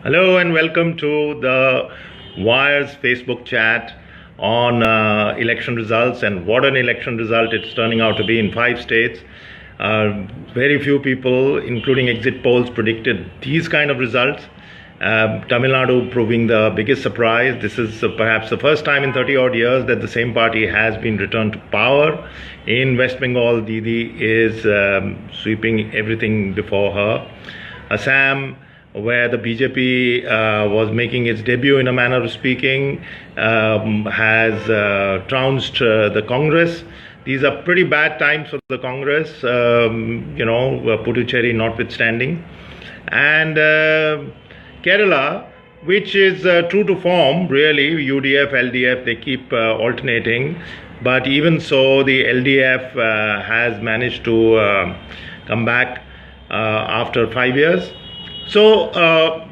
Hello and welcome to the Wire's Facebook chat on election results, and what an election result it's turning out to be in 5 states. Very few people, including exit polls, predicted these kind of results. Tamil Nadu proving the biggest surprise. This is perhaps the first time in 30 odd years that the same party has been returned to power. In West Bengal, Didi is sweeping everything before her. Assam, where the BJP was making its debut in a manner of speaking, has trounced the Congress. These are pretty bad times for the Congress, Puducherry notwithstanding. And Kerala, which is true to form, really, UDF, LDF, they keep alternating. But even so, the LDF has managed to come back after 5 years. So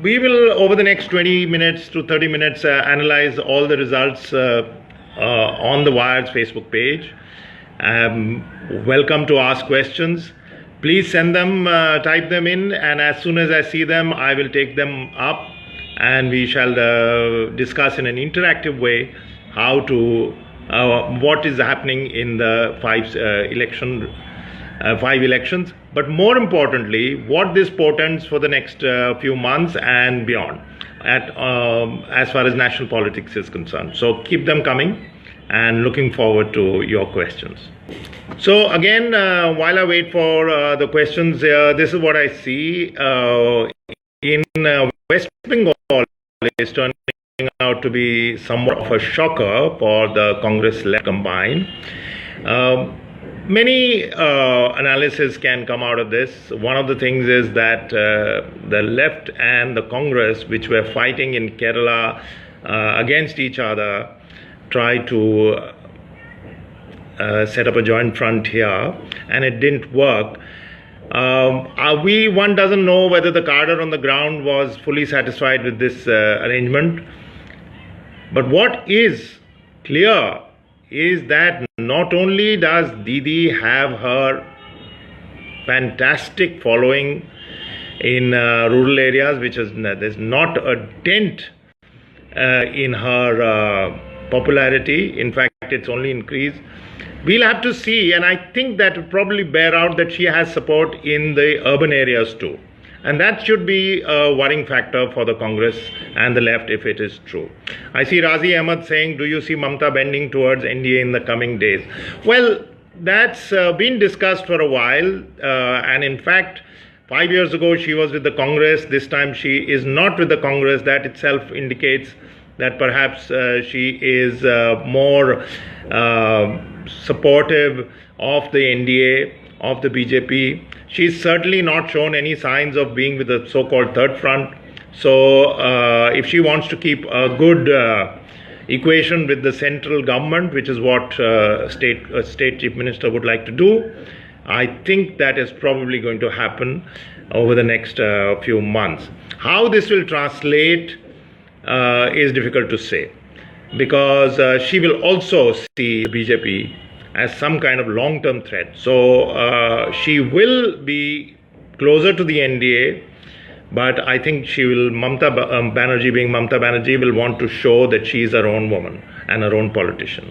we will, over the next 20 minutes to 30 minutes, analyze all the results on the Wired's Facebook page. Welcome to ask questions. Please send them, type them in, and as soon as I see them, I will take them up, and we shall discuss in an interactive way how to what is happening in the 5 elections, but more importantly, what this portends for the next few months and beyond, as far as national politics is concerned. So keep them coming, and looking forward to your questions. So again, while I wait for the questions, this is what I see in West Bengal. Is turning out to be somewhat of a shocker for the Congress left combined. Many analysis can come out of this. One of the things is that the left and the Congress, which were fighting in Kerala against each other, tried to set up a joint front here, and it didn't work. One doesn't know whether the cadre on the ground was fully satisfied with this arrangement. But what is clear is that not only does Didi have her fantastic following in rural areas, which is there's not a dent in her popularity. In fact, it's only increased. We'll have to see, and I think that will probably bear out that she has support in the urban areas too. And that should be a worrying factor for the Congress and the left if it is true. I see Razi Ahmed saying, do you see Mamta bending towards NDA in the coming days? Well, that's been discussed for a while. And in fact, 5 years ago, she was with the Congress. This time she is not with the Congress. That itself indicates that perhaps she is more supportive of the NDA, of the BJP. She's certainly not shown any signs of being with the so-called third front. So if she wants to keep a good equation with the central government, which is what state chief minister would like to do, I think that is probably going to happen over the next few months. How this will translate is difficult to say, because she will also see the BJP as some kind of long-term threat. So she will be closer to the NDA, but I think she will, Mamta Banerjee being Mamta Banerjee, will want to show that she is her own woman and her own politician.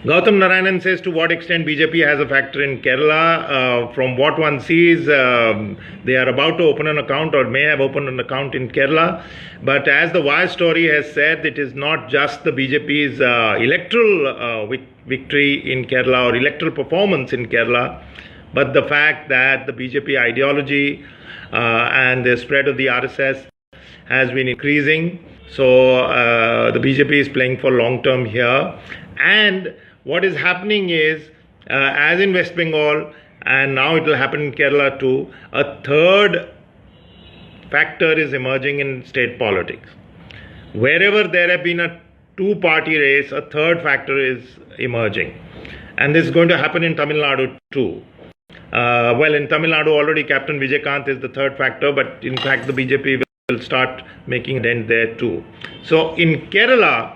Gautam Narayanan says, to what extent BJP has a factor in Kerala? From what one sees, they are about to open an account, or may have opened an account in Kerala. But as the Wire story has said, it is not just the BJP's electoral victory in Kerala or electoral performance in Kerala, but the fact that the BJP ideology and the spread of the RSS has been increasing. So the BJP is playing for long term here. And what is happening is, as in West Bengal, and now it will happen in Kerala too, a third factor is emerging in state politics. Wherever there have been a two-party race, a third factor is emerging. And this is going to happen in Tamil Nadu too. Well, in Tamil Nadu already Captain Vijaykanth is the third factor, but in fact the BJP will start making a dent there too. So in Kerala,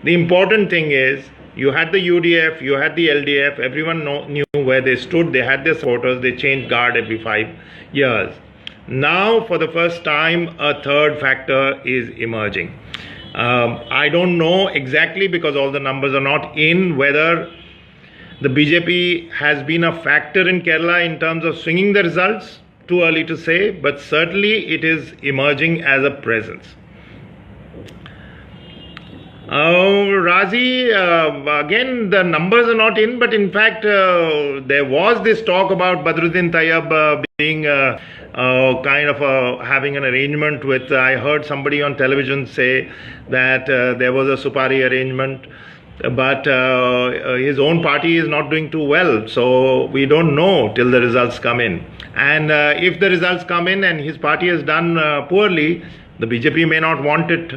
the important thing is, you had the UDF, you had the LDF, everyone knew where they stood, they had their supporters, they changed guard every 5 years. Now, for the first time, a third factor is emerging. I don't know exactly, because all the numbers are not in, whether the BJP has been a factor in Kerala in terms of swinging the results. Too early to say, but certainly it is emerging as a presence. Razi, again, the numbers are not in, but in fact, there was this talk about Badruddin Tayyab being kind of having an arrangement with, I heard somebody on television say that there was a Supari arrangement, but his own party is not doing too well, so we don't know till the results come in. And if the results come in and his party has done poorly, the BJP may not want it,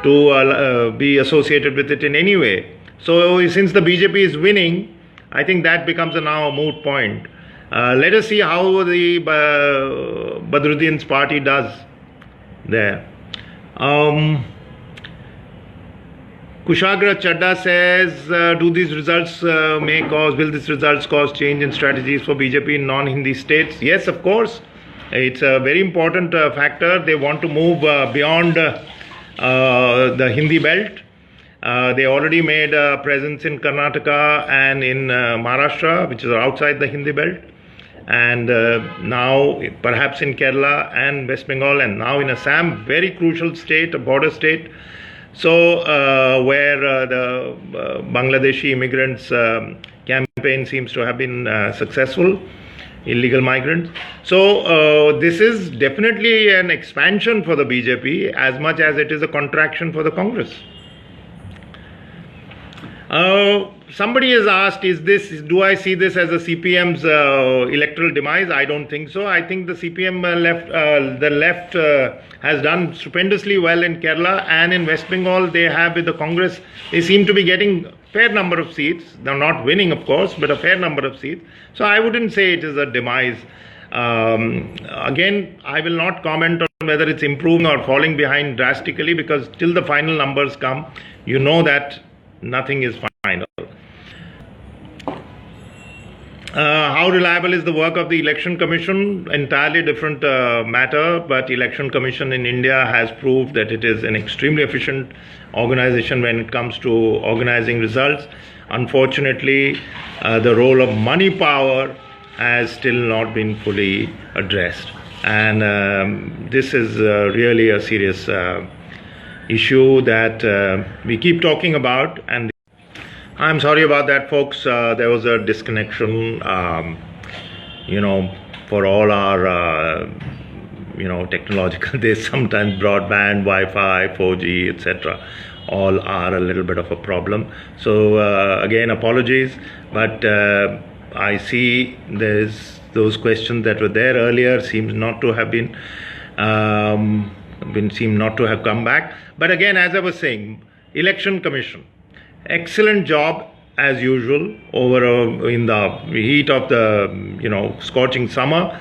to be associated with it in any way. So since the BJP is winning, I think that becomes now a moot point. Let us see how the Badruddin's party does there. Kushagra Chadda says, will these results cause change in strategies for BJP in non-Hindi states? Yes, of course. It's a very important factor. They want to move beyond the Hindi belt. They already made a presence in Karnataka and in Maharashtra, which is outside the Hindi belt. And now perhaps in Kerala and West Bengal, and now in Assam, very crucial state, a border state. So where the Bangladeshi immigrants campaign seems to have been successful, illegal migrants. So this is definitely an expansion for the BJP as much as it is a contraction for the Congress. Somebody has asked, do I see this as a CPM's electoral demise? I don't think so. I think the CPM the left has done stupendously well in Kerala and in West Bengal. They have, with the Congress, they seem to be getting a fair number of seats. They're not winning, of course, but a fair number of seats. So I wouldn't say it is a demise. Again, I will not comment on whether it's improving or falling behind drastically, because till the final numbers come, you know that nothing is final. How reliable is the work of the Election Commission? Entirely different matter, but Election Commission in India has proved that it is an extremely efficient organization when it comes to organizing results. Unfortunately, the role of money power has still not been fully addressed, and this is really a serious issue that we keep talking about. And I'm sorry about that, folks. There was a disconnection, for all our, technological days. Sometimes broadband, Wi-Fi, 4G, etc. all are a little bit of a problem. So again, apologies, but I see there's those questions that were there earlier seem not to have seem not to have come back. But again, as I was saying, Election Commission, excellent job as usual in the heat of the scorching summer.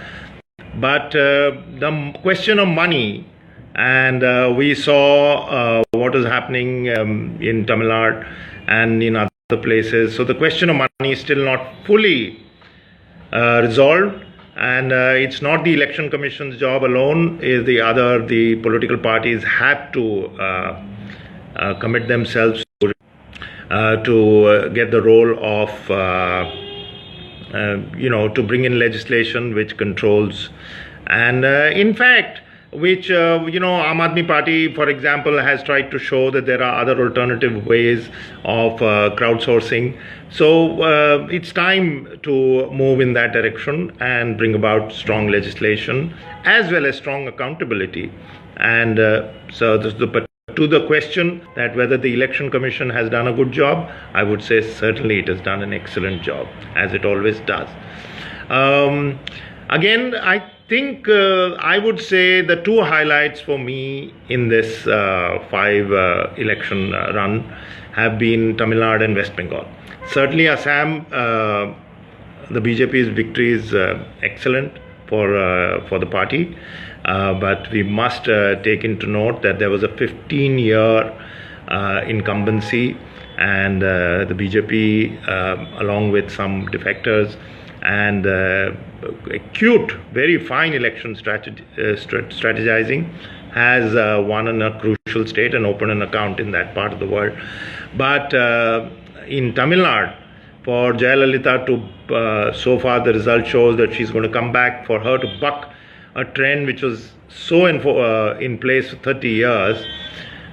But the question of money, and we saw what is happening in Tamil Nadu and in other places. So the question of money is still not fully resolved, and it's not the Election Commission's job alone. The political parties have to commit themselves to get the role of to bring in legislation which controls, and in fact which Aam Aadmi Party, for example, has tried to show that there are other alternative ways of crowdsourcing. So it's time to move in that direction and bring about strong legislation as well as strong accountability. And so to the question that whether the Election Commission has done a good job, I would say certainly it has done an excellent job, as it always does. Again, I think I would say the two highlights for me in this 5 election run have been Tamil Nadu and West Bengal. Certainly Assam, the BJP's victory is excellent for the party, but we must take into note that there was a 15-year incumbency, and the BJP, along with some defectors, and acute, very fine election strategizing, has won in a crucial state and opened an account in that part of the world. But in Tamil Nadu, for Jayalalitha to, so far the result shows that she's going to come back, for her to buck a trend which was so in place for 30 years,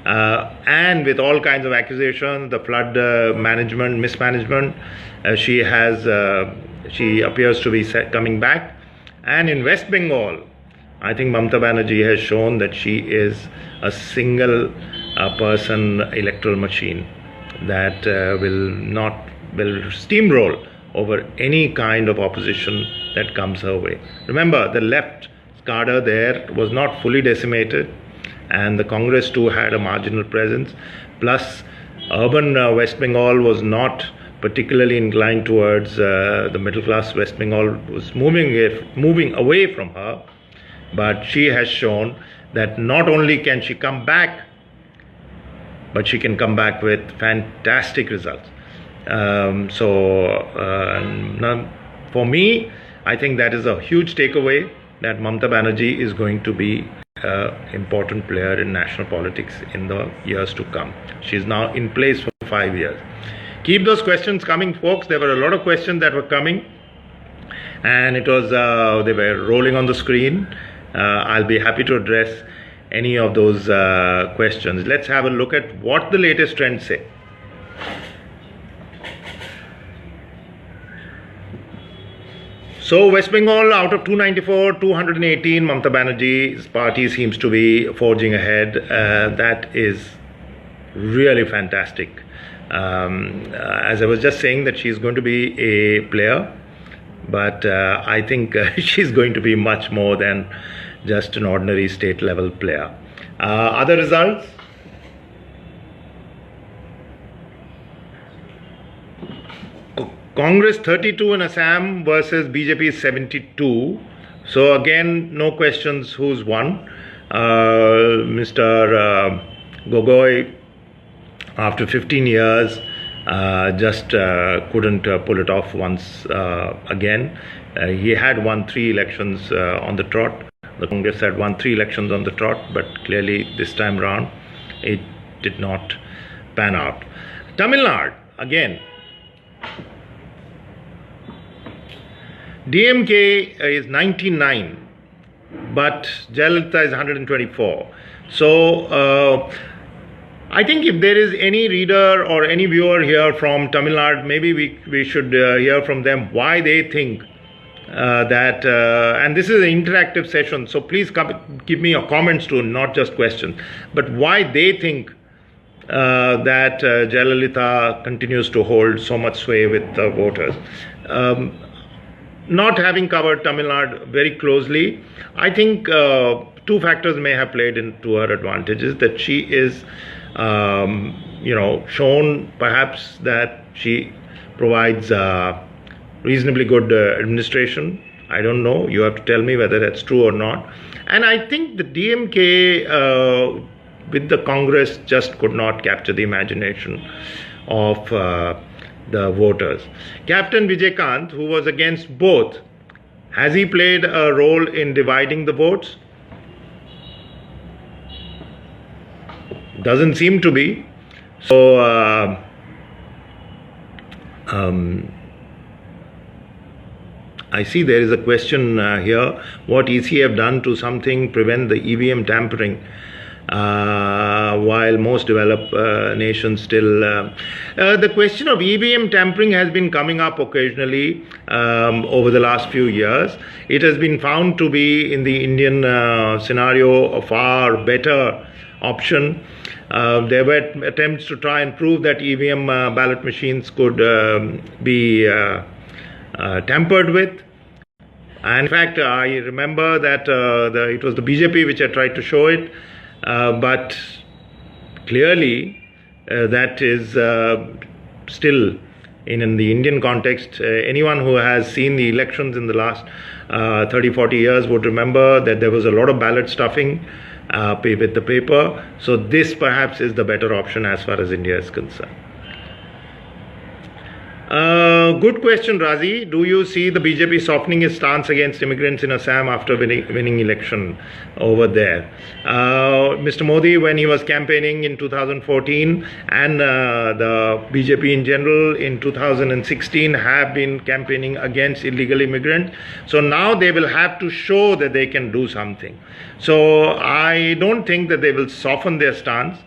and with all kinds of accusations, the flood mismanagement, she appears to be coming back. And in West Bengal, I think Mamata Banerjee has shown that she is a single person electoral machine that will steamroll over any kind of opposition that comes her way. Remember, the left cadre there was not fully decimated, and the Congress too had a marginal presence. Plus, urban West Bengal was not particularly inclined towards the middle class. West Bengal was moving away from her. But she has shown that not only can she come back, but she can come back with fantastic results. For me, I think that is a huge takeaway, that Mamata Banerjee is going to be an important player in national politics in the years to come. She is now in place for 5 years. Keep those questions coming, folks. There were a lot of questions that were coming, and it was they were rolling on the screen. I'll be happy to address any of those questions. Let's have a look at what the latest trends say. So West Bengal, out of 294, 218, Mamata Banerjee's party seems to be forging ahead. That is really fantastic. As I was just saying, that she's going to be a player, but I think she's going to be much more than just an ordinary state level player. Other results? Congress 32 in Assam versus BJP 72. So again, no questions who's won. Mr. Gogoi, after 15 years, just couldn't pull it off once again. He had won 3 elections on the trot. The Congress had won 3 elections on the trot, but clearly this time round it did not pan out. Tamil Nadu, again, DMK is 99, but Jayalalitha is 124. So I think if there is any reader or any viewer here from Tamil Nadu, maybe we should hear from them why they think that, and this is an interactive session, so please give me your comments too, not just questions, but why they think that Jayalalitha continues to hold so much sway with the voters. Not having covered Tamil Nadu very closely, I think 2 factors may have played into her advantages. That she is, shown perhaps that she provides reasonably good administration. I don't know. You have to tell me whether that's true or not. And I think the DMK with the Congress just could not capture the imagination of the voters. Captain Vijaykanth, who was against both, has he played a role in dividing the votes? Doesn't seem to be. So I see there is a question here. What EC have done to something prevent the EVM tampering? While most developed nations still... the question of EVM tampering has been coming up occasionally over the last few years. It has been found to be, in the Indian scenario, a far better option. There were attempts to try and prove that EVM ballot machines could be tampered with. And in fact, I remember that it was the BJP which had tried to show it. But clearly that is still in the Indian context. Anyone who has seen the elections in the last 30-40 years would remember that there was a lot of ballot stuffing with the paper. So this perhaps is the better option as far as India is concerned. Good question, Razi. Do you see the BJP softening its stance against immigrants in Assam after winning election over there? Mr. Modi, when he was campaigning in 2014, and the BJP in general in 2016 have been campaigning against illegal immigrants. So now they will have to show that they can do something. So I don't think that they will soften their stance.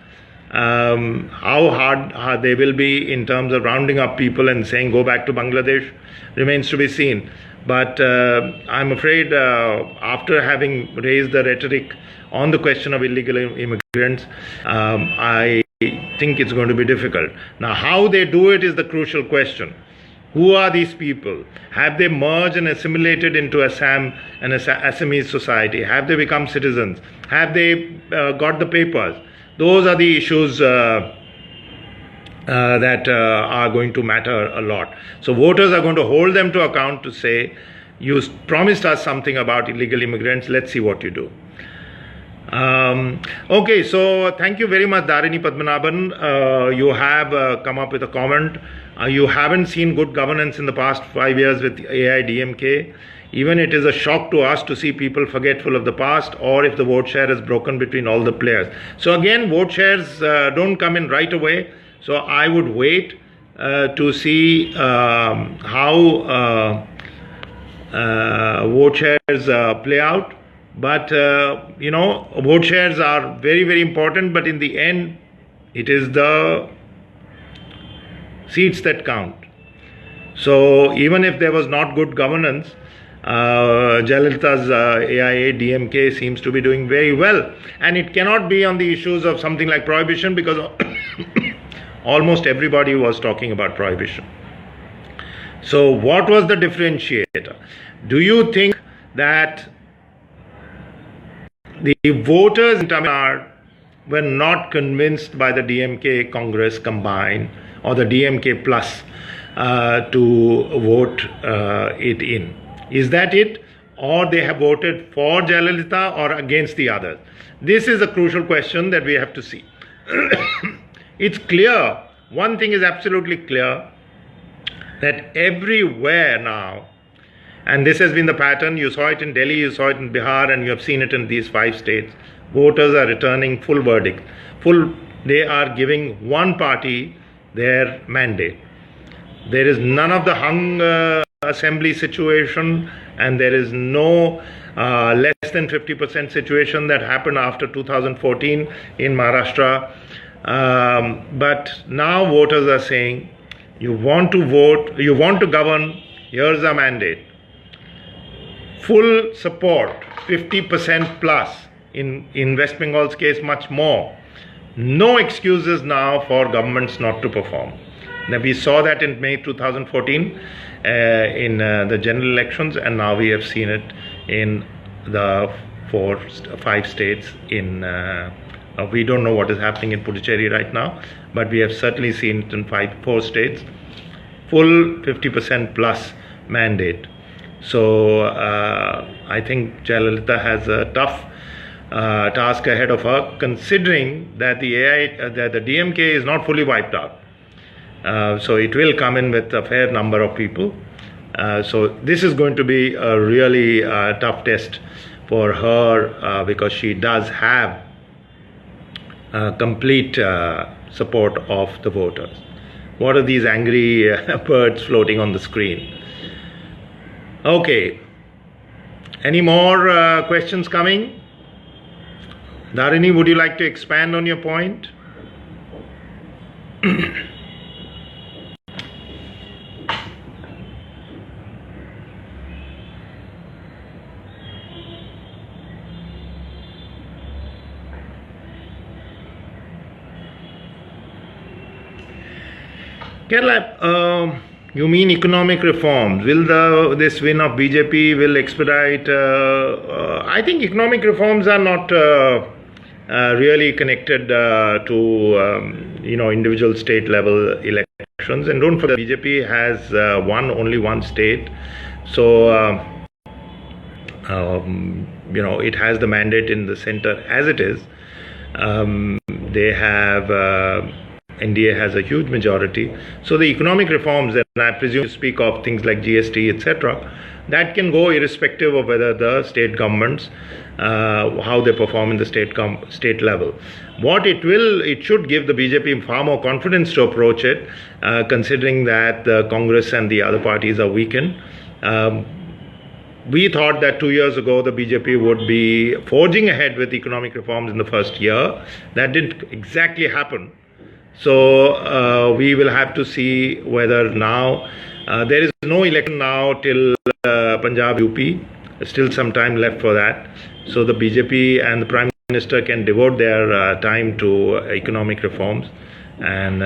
How hard they will be in terms of rounding up people and saying go back to Bangladesh remains to be seen. But I'm afraid after having raised the rhetoric on the question of illegal immigrants, I think it's going to be difficult. Now, how they do it is the crucial question. Who are these people? Have they merged and assimilated into Assam and Assamese society? Have they become citizens? Have they got the papers? Those are the issues that are going to matter a lot. So voters are going to hold them to account to say, you promised us something about illegal immigrants, let's see what you do. Okay, so thank you very much, Dharini Padmanabhan. You have come up with a comment. You haven't seen good governance in the past 5 years with AIDMK. Even it is a shock to us to see people forgetful of the past, or if the vote share is broken between all the players. So again, vote shares don't come in right away. So I would wait to see how vote shares play out. But vote shares are very, very important. But in the end, it is the seats that count. So even if there was not good governance, Jayalalitha's AIA-DMK seems to be doing very well, and it cannot be on the issues of something like prohibition, because almost everybody was talking about prohibition. So what was the differentiator? Do you think that the voters in Tamil Nadu were not convinced by the DMK Congress combined or the DMK plus to vote it in? Is that it? Or they have voted for Jayalalitha or against the others? This is a crucial question that we have to see. It's clear, one thing is absolutely clear, that everywhere now, and this has been the pattern, you saw it in Delhi, you saw it in Bihar, and you have seen it in these 5 states, voters are returning full verdict. They are giving one party their mandate. There is none of the hung assembly situation, and there is no less than 50% situation that happened after 2014 in Maharashtra. But now voters are saying, you want to vote, you want to govern, here's our mandate. Full support, 50% plus, in West Bengal's case much more. No excuses now for governments not to perform. Now, we saw that in May 2014 in the general elections, and now we have seen it in the 5 states in we don't know what is happening in Puducherry right now, but we have certainly seen it in 4 states. Full 50% plus mandate. So I think Jayalalitha has a tough task ahead of her, considering that the DMK is not fully wiped out. So it will come in with a fair number of people. So this is going to be a really tough test for her because she does have complete support of the voters. What are these angry birds floating on the screen? Okay. Any more questions coming? Dharini, would you like to expand on your point? Kerala, you mean economic reforms? Will this win of BJP will expedite? I think economic reforms are not really connected to individual state level elections. And don't forget, BJP has only one state, so it has the mandate in the center as it is. They have NDA has a huge majority. So the economic reforms, and I presume you speak of things like GST, etc., that can go irrespective of whether the state governments, how they perform in the state level. What it should give the BJP far more confidence to approach it, considering that the Congress and the other parties are weakened. We thought that 2 years ago the BJP would be forging ahead with economic reforms in the first year. That didn't exactly happen. So we will have to see whether now, there is no election now till Punjab UP, still some time left for that. So the BJP and the Prime Minister can devote their time to economic reforms and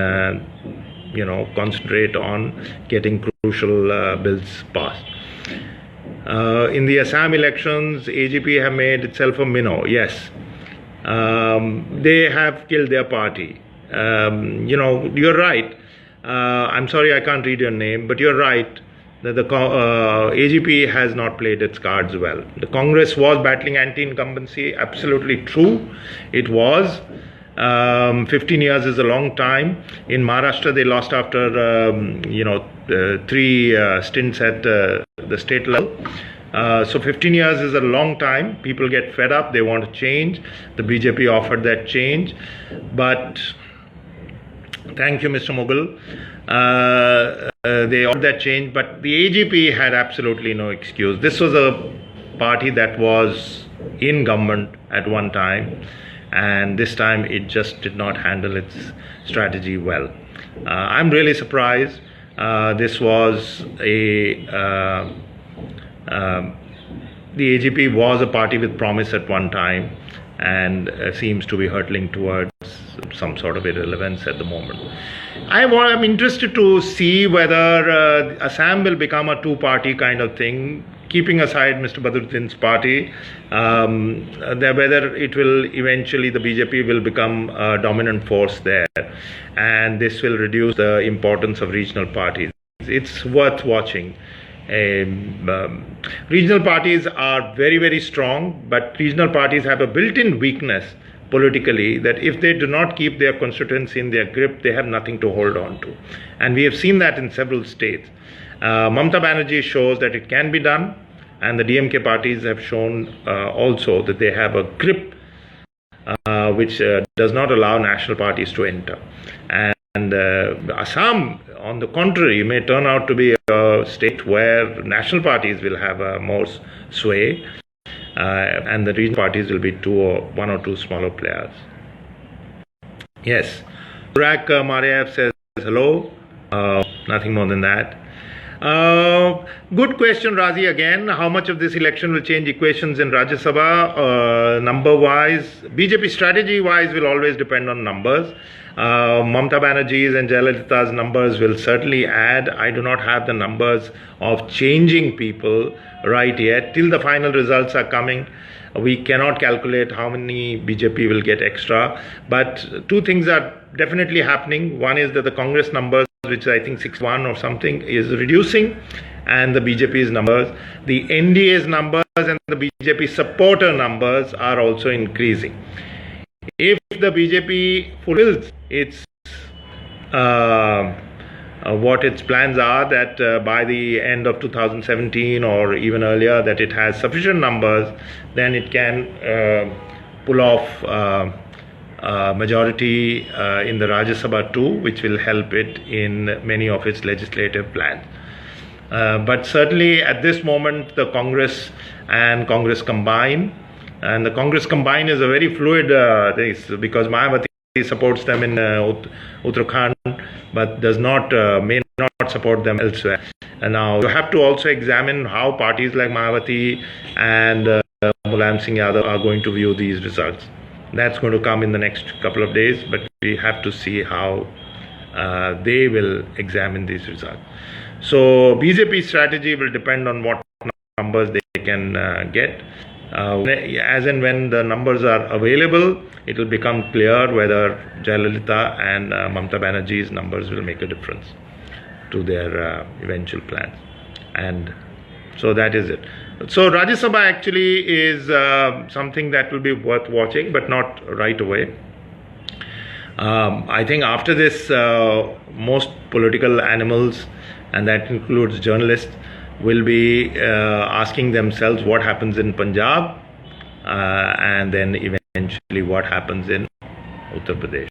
concentrate on getting crucial bills passed. In the Assam elections, AGP have made itself a minnow. Yes, they have killed their party. You're right. I'm sorry I can't read your name, but you're right that the AGP has not played its cards well. The Congress was battling anti-incumbency, absolutely true. It was. 15 years is a long time. In Maharashtra, they lost after, 3 stints at the state level. So 15 years is a long time. People get fed up. They want to change. The BJP offered that change. But thank you, Mr. Mughal. They offered that change. But the AGP had absolutely no excuse. This was a party that was in government at one time. And this time it just did not handle its strategy well. I'm really surprised. This was the AGP was a party with promise at one time and seems to be hurtling towards some sort of irrelevance at the moment. I'm interested to see whether Assam will become a two-party kind of thing, keeping aside Mr. Badruddin's party, whether it will eventually, the BJP will become a dominant force there, and this will reduce the importance of regional parties. It's worth watching. Regional parties are very, very strong, but regional parties have a built-in weakness politically that if they do not keep their constituency in their grip, they have nothing to hold on to. And we have seen that in several states. Mamata Banerjee shows that it can be done, and the DMK parties have shown also that they have a grip which does not allow national parties to enter. And Assam, on the contrary, may turn out to be a state where national parties will have more sway, and the regional parties will be one or two smaller players. Yes, Burak Mariav says hello. Nothing more than that. Good question, Razi. Again, how much of this election will change equations in Rajya Sabha? Number-wise, BJP strategy-wise will always depend on numbers. Mamata Banerjee's and Jayalalitha's numbers will certainly add. I do not have the numbers of changing people right yet. Till the final results are coming, we cannot calculate how many BJP will get extra. But two things are definitely happening. One is that the Congress numbers, which I think 6-1 or something, is reducing, and the BJP's numbers, the NDA's numbers and the BJP supporter numbers are also increasing. If the BJP fulfills its what its plans are, that by the end of 2017 or even earlier, that it has sufficient numbers, then it can pull off majority in the Rajya Sabha too, which will help it in many of its legislative plans. But certainly at this moment, the Congress and Congress Combine, and the Congress Combine is a very fluid thing, because Mayawati supports them in Uttarakhand, but does not, may not support them elsewhere. And now you have to also examine how parties like Mayawati and Mulayam Singh Yadav are going to view these results. That's going to come in the next couple of days, but we have to see how they will examine these results. So BJP strategy will depend on what numbers they can get. As and when the numbers are available, it will become clear whether Jayalalitha and Mamata Banerjee's numbers will make a difference to their eventual plans. And so that is it. So Rajya Sabha actually is something that will be worth watching, but not right away. I think after this, most political animals, and that includes journalists, will be asking themselves what happens in Punjab and then eventually what happens in Uttar Pradesh.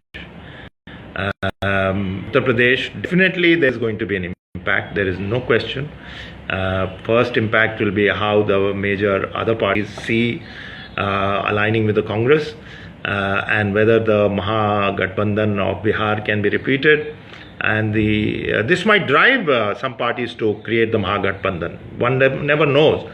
Uttar Pradesh, definitely there's going to be an impact, there is no question. First impact will be how the major other parties see aligning with the Congress and whether the Mahagathbandhan of Bihar can be repeated. And this might drive some parties to create the Mahagathbandhan. One never knows.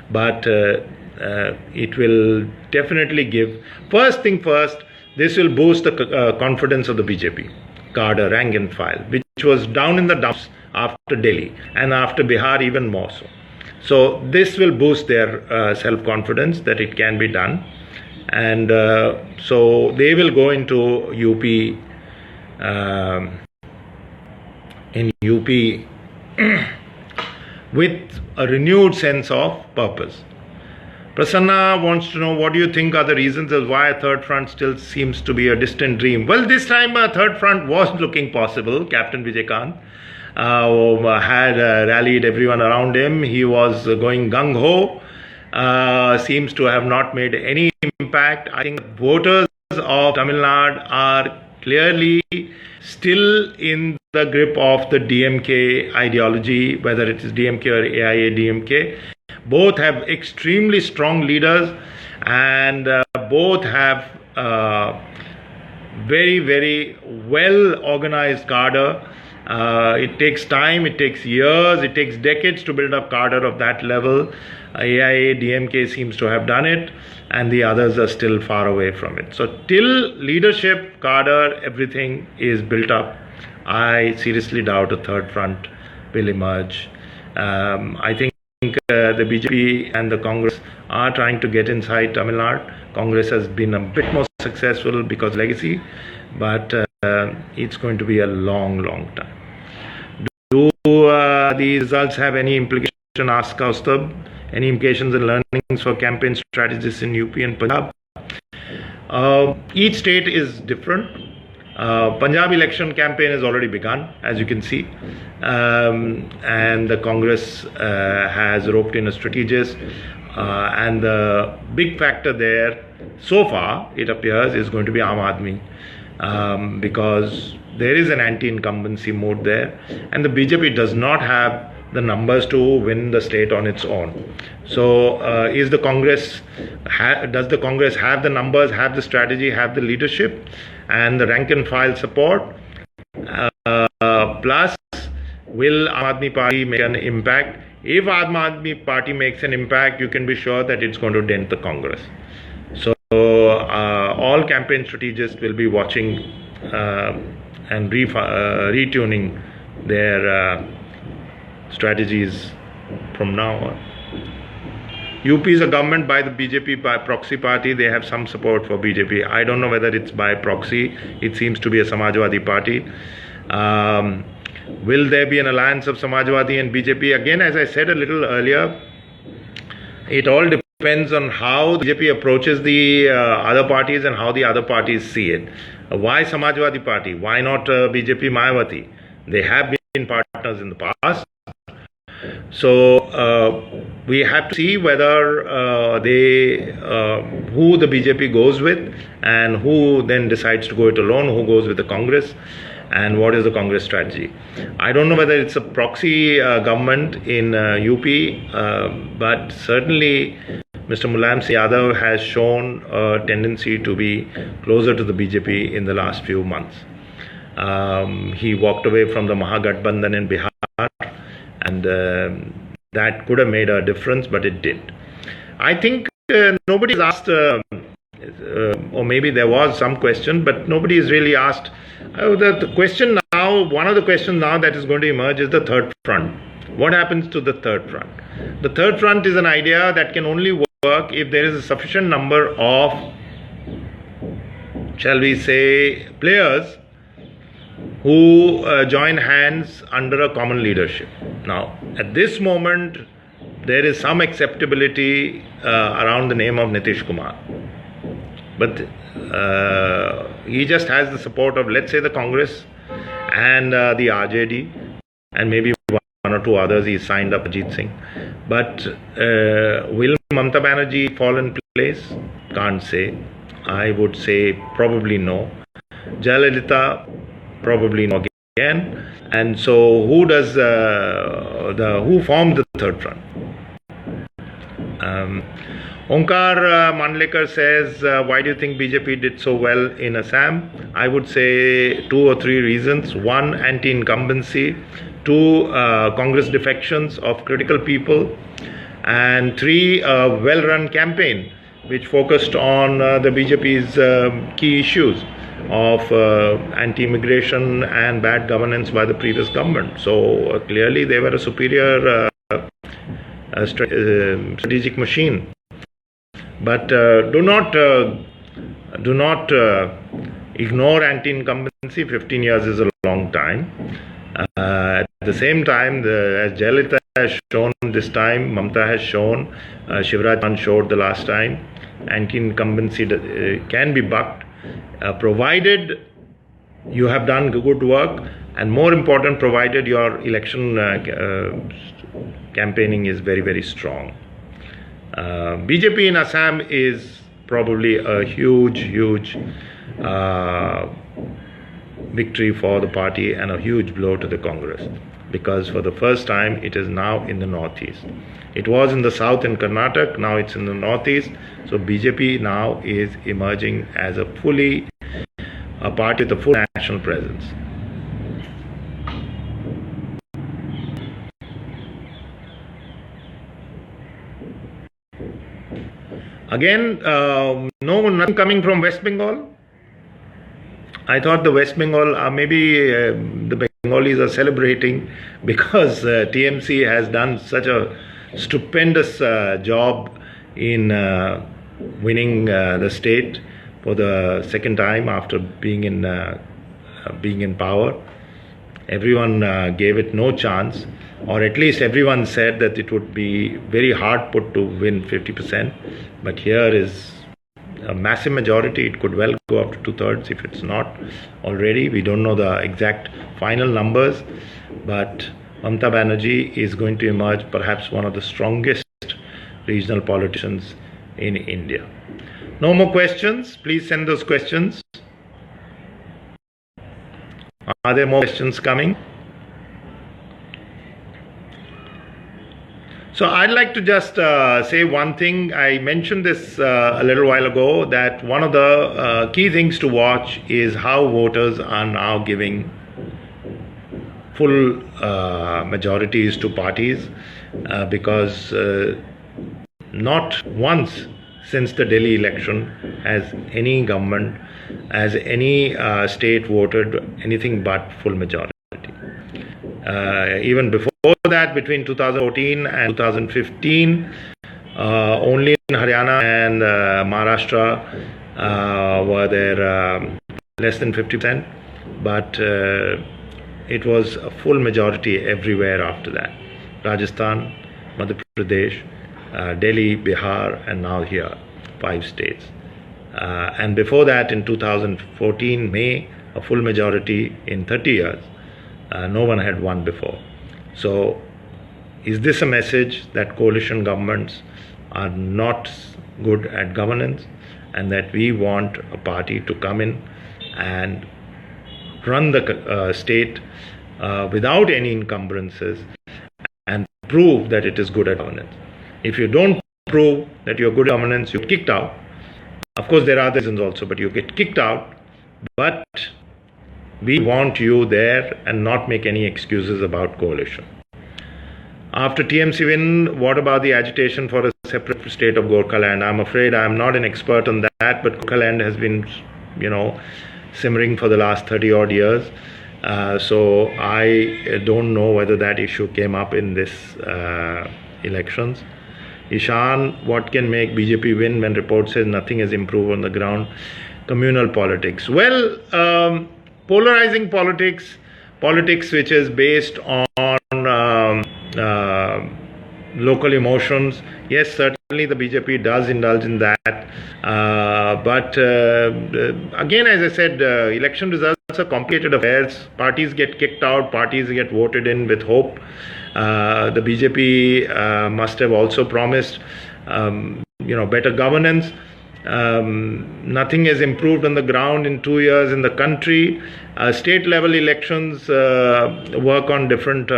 But it will definitely give. First thing first, this will boost the confidence of the BJP, cadre, rank and file, which was down in the dumps after Delhi and after Bihar even more so. So this will boost their self-confidence that it can be done. And so they will go into UP with a renewed sense of purpose. Prasanna wants to know, what do you think are the reasons as why a third front still seems to be a distant dream? Well, this time a third front was looking possible. Captain Vijaykanth had rallied everyone around him. He was going gung-ho. Seems to have not made any impact. I think voters of Tamil Nadu are clearly still in the grip of the DMK ideology, whether it is DMK or AIA-DMK. Both have extremely strong leaders and both have very, very well organized cadre. It takes time, it takes years, it takes decades to build up cadre of that level. AIA-DMK seems to have done it, and the others are still far away from it. So till leadership, cadre, everything is built up, I seriously doubt a third front will emerge. I think the BJP and the Congress are trying to get inside Tamil Nadu. Congress has been a bit more successful because legacy, but it's going to be a long, long time. Do these results have any implication? Ask Kaustubh. Any implications and learnings for campaign strategists in UP and Punjab? Each state is different. Punjab election campaign has already begun, as you can see, and the Congress has roped in a strategist, and the big factor there so far, it appears, is going to be Aam Aadmi, because there is an anti-incumbency mood there, and the BJP does not have the numbers to win the state on its own. So does the Congress have the numbers, have the strategy, have the leadership and the rank and file support? Plus, will Aam Aadmi Party make an impact? If Aam Aadmi Party makes an impact, you can be sure that it's going to dent the Congress. So all campaign strategists will be watching and retuning their strategies from now on. UP is a government by the BJP by proxy party. They have some support for BJP. I don't know whether it's by proxy. It seems to be a Samajwadi party. Will there be an alliance of Samajwadi and BJP? Again, as I said a little earlier, it all depends on how the BJP approaches the other parties and how the other parties see it. Why Samajwadi party? Why not BJP Mayawati? They have been partners in the past. So we have to see whether who the BJP goes with and who then decides to go it alone, who goes with the Congress, and what is the Congress strategy. I don't know whether it's a proxy government in UP, but certainly Mr. Mulayam Singh Yadav has shown a tendency to be closer to the BJP in the last few months. He walked away from the Mahagathbandhan in Bihar, and that could have made a difference, but it did. I think nobody has asked, or maybe there was some question, but nobody has really asked. The question now, one of the questions now that is going to emerge is the third front. What happens to the third front? The third front is an idea that can only work if there is a sufficient number of, shall we say, players who join hands under a common leadership. Now, at this moment, there is some acceptability around the name of Nitish Kumar, but he just has the support of, let's say, the Congress and the RJD, and maybe one or two others. He signed up Ajit Singh. But will Mamata Banerjee fall in place? Can't say. I would say probably no. Jayalalitha, probably no again. And so who formed the third front? Onkar Mandlekar says, why do you think BJP did so well in Assam? I would say 2 or 3 reasons. 1, anti-incumbency. 2, Congress defections of critical people. And 3, a well-run campaign which focused on the BJP's key issues of anti-immigration and bad governance by the previous government. So clearly they were a superior strategic machine. But do not ignore anti-incumbency. 15 years is a long time. At the same time, as Jayalalitha has shown this time, Mamata has shown, Shivraj Khan showed the last time, anti-incumbency can be bucked, provided you have done good work, and more important, provided your election campaigning is very, very strong. BJP in Assam is probably a huge victory for the party and a huge blow to the Congress, because for the first time it is now in the northeast. It was in the south in Karnataka, now it's in the northeast. So BJP now is emerging as a party with a full national presence. Again, nothing coming from West Bengal. I thought the West Bengal, maybe the Bengalis are celebrating because TMC has done such a stupendous job in winning the state for the second time after being in power. Everyone gave it no chance, or at least everyone said that it would be very hard put to win 50%. But here is a massive majority. It could well go up to 2/3 if it's not already. We don't know the exact final numbers, but Mamata Banerjee is going to emerge perhaps one of the strongest regional politicians in India. No more questions? Please send those questions. Are there more questions coming? So I'd like to just say one thing. I mentioned this a little while ago, that one of the key things to watch is how voters are now giving full majorities to parties, because not once since the Delhi election has any government, has any state voted anything but full majority. Even before that, between 2014 and 2015, only in Haryana and Maharashtra were there less than 50%, but it was a full majority everywhere after that. Rajasthan, Madhya Pradesh, Delhi, Bihar, and now here, 5 states. And before that, in 2014 May, a full majority in 30 years. No one had won before. So is this a message that coalition governments are not good at governance, and that we want a party to come in and run the state without any encumbrances and prove that it is good at governance? If you don't prove that you're good at governance, you're kicked out. Of course, there are other reasons also, but you get kicked out. But we want you there and not make any excuses about coalition. After TMC win, what about the agitation for a separate state of Gorkhaland? I'm afraid I'm not an expert on that, but Gorkhaland has been, simmering for the last 30 odd years. So I don't know whether that issue came up in this elections. Ishan, what can make BJP win when report says nothing has improved on the ground? Communal politics. Well, polarizing politics which is based on local emotions, yes, certainly certainly the BJP does indulge in that. But again, as I said, election results are complicated affairs. Parties get kicked out, parties get voted in with hope. The BJP must have also promised, better governance. Nothing has improved on the ground in 2 years in the country. State level elections work on different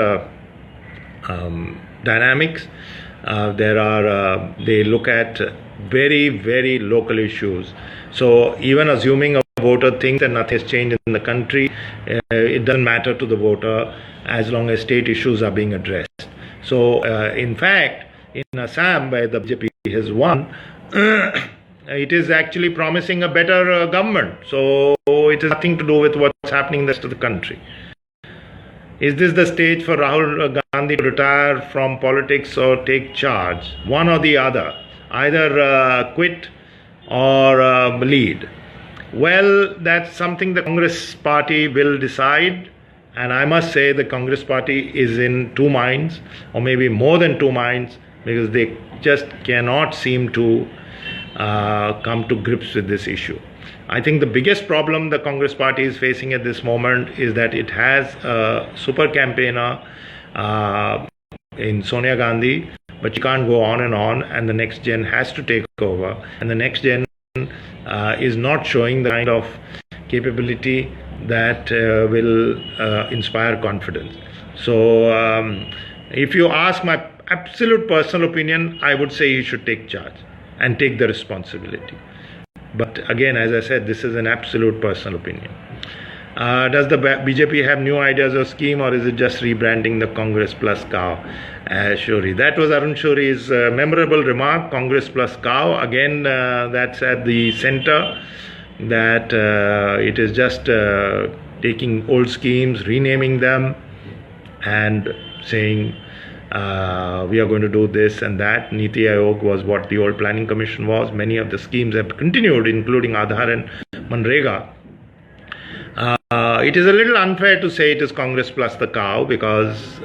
dynamics. They look at very, very local issues. So even assuming a voter thinks that nothing has changed in the country, it doesn't matter to the voter as long as state issues are being addressed. So in fact, in Assam, where the BJP has won, it is actually promising a better government. So it has nothing to do with what's happening in the rest of the country. Is this the stage for Rahul Gandhi to retire from politics or take charge? One or the other. Either quit or lead. Well, that's something the Congress party will decide. And I must say the Congress party is in two minds, or maybe more than two minds, because they just cannot seem to come to grips with this issue. I think the biggest problem the Congress party is facing at this moment is that it has a super campaigner in Sonia Gandhi, but she can't go on, and the next gen has to take over, and the next gen is not showing the kind of capability that will inspire confidence. So if you ask my absolute personal opinion, I would say you should take charge and take the responsibility. But again, as I said, this is an absolute personal opinion. Does the BJP have new ideas or scheme, or is it just rebranding the Congress plus cow? Shuri. That was Arun Shuri's memorable remark, Congress plus cow. Again, that's at the center, that it is just taking old schemes, renaming them, and saying we are going to do this and that. Niti Aayog was what the old planning commission was. Many of the schemes have continued, including Aadhaar and Manrega. It is a little unfair to say it is Congress plus the cow, because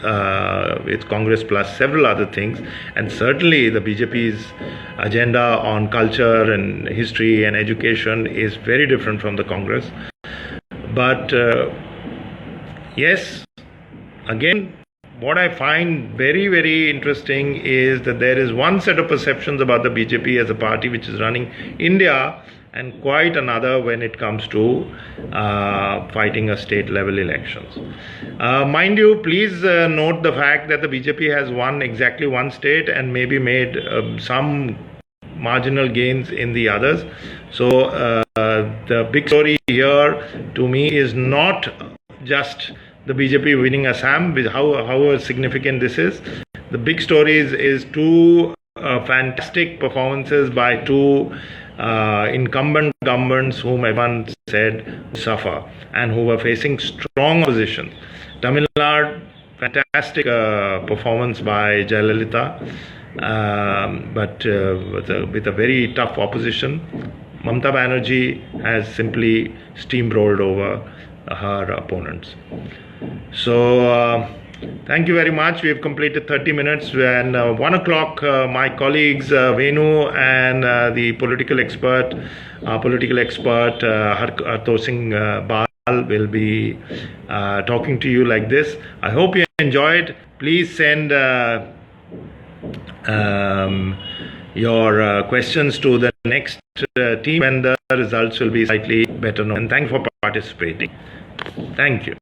it's Congress plus several other things, and certainly the BJP's agenda on culture and history and education is very different from the Congress. But yes, again, what I find very, very interesting is that there is one set of perceptions about the BJP as a party which is running India, and quite another when it comes to fighting a state level elections. Mind you, please note the fact that the BJP has won exactly one state and maybe made some marginal gains in the others. So the big story here to me is not just the BJP winning Assam, however significant this is. The big story is two fantastic performances by two incumbent governments whom everyone said suffer and who were facing strong opposition. Tamil Nadu, fantastic performance by Jayalalitha, but with a very tough opposition. Mamata Banerjee has simply steamrolled over her opponents. So thank you very much. We have completed 30 minutes, and 1 o'clock my colleagues Venu and the political expert Hartoor Singh Bal will be talking to you like this. I hope you enjoyed. Please send your questions to the next team, and the results will be slightly better known. And thanks for participating. Thank you.